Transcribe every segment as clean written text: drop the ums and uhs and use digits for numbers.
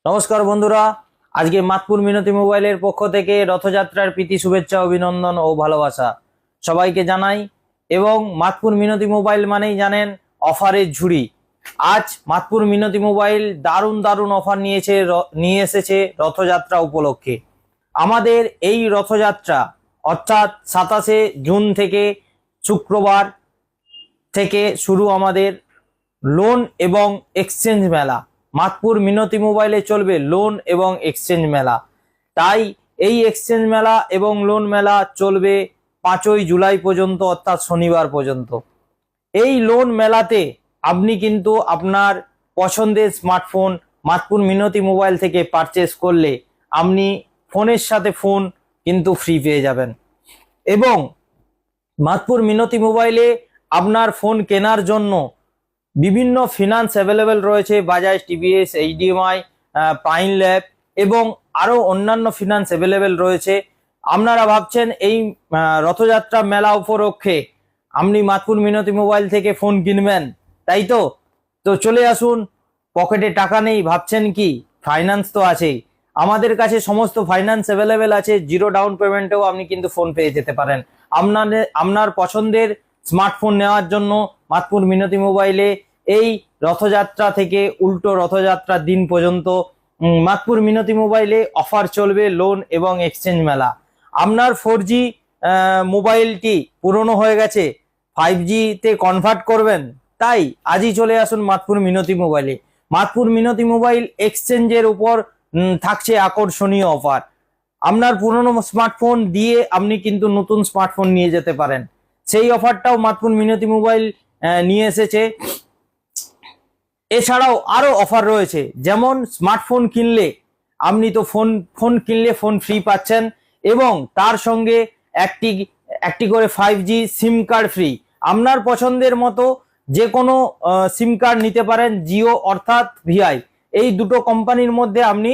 নমস্কার বন্ধুরা, আজকে মাতপুর মিনতি মোবাইলের পক্ষ থেকে রথযাত্রার প্রীতি শুভেচ্ছা, অভিনন্দন ও ভালোবাসা সবাইকে জানাই। এবং মাতপুর মিনতি মোবাইল মানেই জানেন অফারের ঝুড়ি। আজ মাতপুর মিনতি মোবাইল দারুণ দারুণ অফার নিয়ে এসেছে রথযাত্রা উপলক্ষে। আমাদের এই রথযাত্রা অর্থাৎ 27শে জুন থেকে শুক্রবার থেকে শুরু আমাদের লোন এবং এক্সচেঞ্জ মেলা। মাতপুর মিনতি মোবাইলে চলবে লোন এবং এক্সচেঞ্জ মেলা। তাই এই এক্সচেঞ্জ মেলা এবং লোন মেলা চলবে 5ই জুলাই পর্যন্ত, অর্থাৎ শনিবার পর্যন্ত। এই লোন মেলাতে আপনি কিন্তু আপনার পছন্দের স্মার্টফোন মাতপুর মিনতি মোবাইল থেকে পারচেস করলে আপনি ফোনের সাথে ফোন কিন্তু ফ্রি পেয়ে যাবেন। এবং মাতপুর মিনতি মোবাইলে আপনার ফোন কেনার জন্য বিভিন্ন ফিনান্স অ্যাভেলেবেল রয়েছে, Bajaj, TVS, HDMI, prime lab এবং আরও অন্যান্য ফিনান্স অ্যাভেলেবেল রয়েছে। আপনারা ভাবছেন এই রথযাত্রা মেলা উপলক্ষে আপনি মাতপুর মিনতি মোবাইল থেকে ফোন কিনবেন, তাই তো? তো চলে আসুন। পকেটে টাকা নেই ভাবছেন কি? ফাইন্যান্স তো আছেই, আমাদের কাছে সমস্ত ফাইন্যান্স অ্যাভেলেবেল আছে। জিরো ডাউন পেমেন্টেও আপনি কিন্তু ফোন পেয়ে যেতে পারেন। আপনার পছন্দের স্মার্টফোন নেওয়ার জন্য মাতপুর মিনতি মোবাইলে এই রথযাত্রা থেকে উল্টো রথযাত্রার দিন পর্যন্ত মাতপুর মিনতি মোবাইলে অফার চলবে লোন এবং এক্সচেঞ্জ মেলা। আপনার 4G মোবাইলটি পুরনো হয়ে গেছে, 5G তে কনভার্ট করবেন, তাই আজই চলে আসুন মাতপুর মিনতি মোবাইলে। মাতপুর মিনতি মোবাইল এক্সচেঞ্জের উপর থাকছে আকর্ষণীয় অফার। আপনার পুরনো স্মার্টফোন দিয়ে আপনি কিন্তু নতুন স্মার্টফোন নিয়ে যেতে পারেন। সেই অফারটাও মাতপুর মিনতি মোবাইল নিয়ে এসেছে। এছাড়াও আরো অফার রয়েছে, যেমন স্মার্টফোন কিনলে আপনি তো ফোন কিনলে ফোন ফ্রি পাচ্ছেন এবং তার সঙ্গে একটি করে 5G সিম কার্ড ফ্রি। আপনার পছন্দের মতো যে কোনো সিম কার্ড নিতে পারেন, জিও অর্থাৎ ভিআই, এই দুটো কোম্পানির মধ্যে আপনি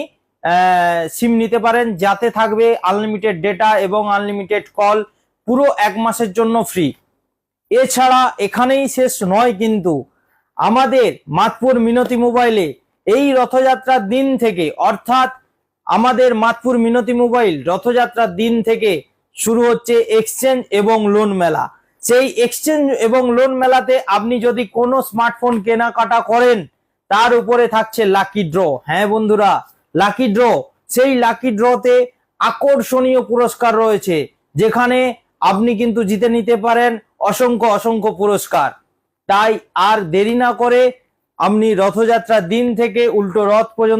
সিম নিতে পারেন, যাতে থাকবে আনলিমিটেড ডেটা এবং আনলিমিটেড কল পুরো 1 মাসের জন্য ফ্রি। এছাড়া এখানেই শেষ নয়, কিন্তু আমাদের মাতপুর মিনতি মোবাইলে এই রথযাত্রার দিন থেকে, অর্থাৎ আমাদের মাতপুর মিনতি মোবাইল রথযাত্রার দিন থেকে শুরু হচ্ছে এক্সচেঞ্জ এবং লোন মেলা। সেই এক্সচেঞ্জ এবং লোন মেলাতে আপনি যদি কোনো স্মার্টফোন কেনাকাটা করেন, তার উপরে থাকছে লাকি ড্র। হ্যাঁ বন্ধুরা, লাকি ড্র। সেই লাকি ড্রতে আকর্ষণীয় পুরস্কার রয়েছে, যেখানে আপনি কিন্তু জিতে নিতে পারেন অসংখ্য অসংখ্য পুরস্কার। তাই আর দেরি না করে আপনি রথযাত্রার দিন থেকে উল্টো রথ পর্যন্ত